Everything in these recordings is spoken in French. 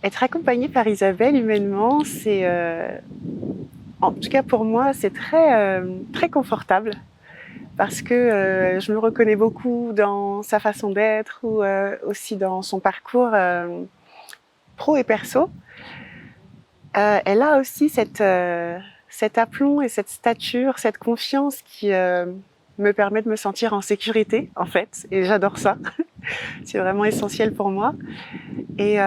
Être accompagnée par Isabelle humainement, en tout cas pour moi, c'est très confortable parce que je me reconnais beaucoup dans sa façon d'être ou aussi dans son parcours pro et perso. Elle a aussi cet aplomb et cette stature, cette confiance qui me permet de me sentir en sécurité, en fait, et j'adore ça. C'est vraiment essentiel pour moi. Et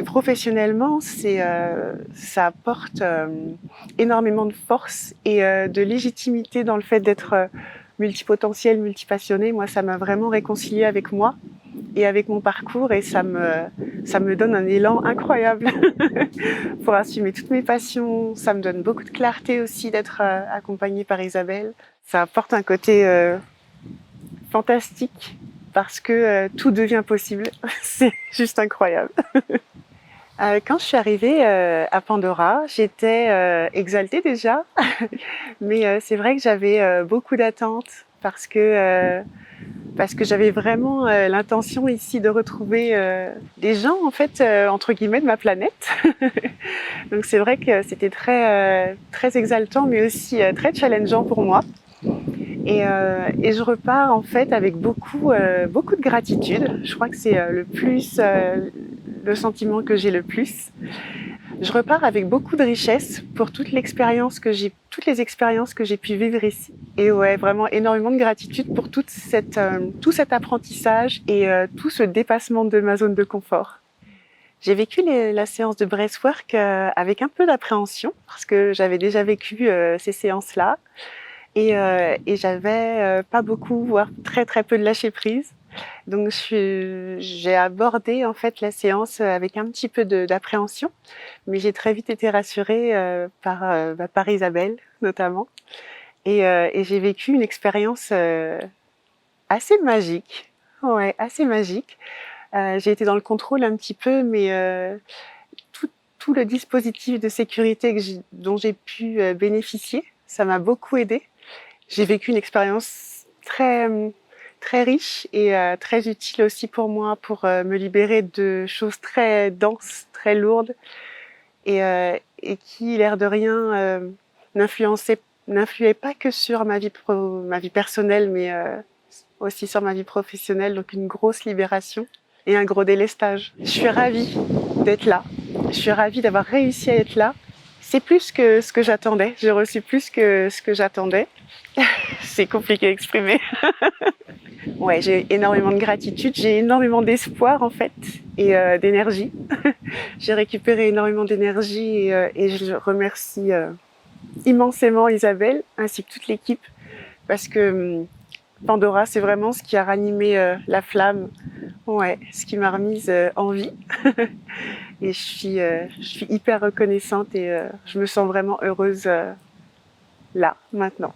professionnellement, ça apporte énormément de force et de légitimité dans le fait d'être multipotentiel, multipassionné. Moi, ça m'a vraiment réconciliée avec moi et avec mon parcours et ça me donne un élan incroyable pour assumer toutes mes passions. Ça me donne beaucoup de clarté aussi d'être accompagnée par Isabelle. Ça apporte un côté fantastique parce que tout devient possible. C'est juste incroyable. Quand je suis arrivée à Pandora, j'étais exaltée déjà, mais c'est vrai que j'avais beaucoup d'attentes parce que j'avais vraiment l'intention ici de retrouver des gens en fait entre guillemets de ma planète. Donc c'est vrai que c'était très exaltant, mais aussi très challengeant pour moi. Et je repars en fait avec beaucoup de gratitude. Je crois que c'est le sentiment que j'ai le plus. Je repars avec beaucoup de richesse pour toutes les expériences que j'ai pu vivre ici. Et ouais, vraiment énormément de gratitude pour tout cet apprentissage et tout ce dépassement de ma zone de confort. J'ai vécu la séance de breathwork avec un peu d'appréhension parce que j'avais déjà vécu ces séances-là et j'avais pas beaucoup, voire très peu de lâcher prise. Donc j'ai abordé en fait la séance avec un petit peu d'appréhension, mais j'ai très vite été rassurée par Isabelle notamment, et j'ai vécu une expérience assez magique. Ouais, assez magique. J'ai été dans le contrôle un petit peu, mais tout le dispositif de sécurité dont j'ai pu bénéficier, ça m'a beaucoup aidée. J'ai vécu une expérience très riche et très utile aussi pour moi pour me libérer de choses très denses, très lourdes et qui, l'air de rien, n'influaient pas que sur ma vie personnelle, mais aussi sur ma vie professionnelle. Donc une grosse libération et un gros délestage. Je suis ravie d'être là. Je suis ravie d'avoir réussi à être là. C'est plus que ce que j'attendais. J'ai reçu plus que ce que j'attendais. C'est compliqué à exprimer. Ouais, j'ai énormément de gratitude, j'ai énormément d'espoir en fait et d'énergie. J'ai récupéré énormément d'énergie et je remercie immensément Isabelle ainsi que toute l'équipe parce que Pandora, c'est vraiment ce qui a ranimé la flamme, ouais, ce qui m'a remise en vie. Et je suis hyper reconnaissante et je me sens vraiment heureuse là, maintenant.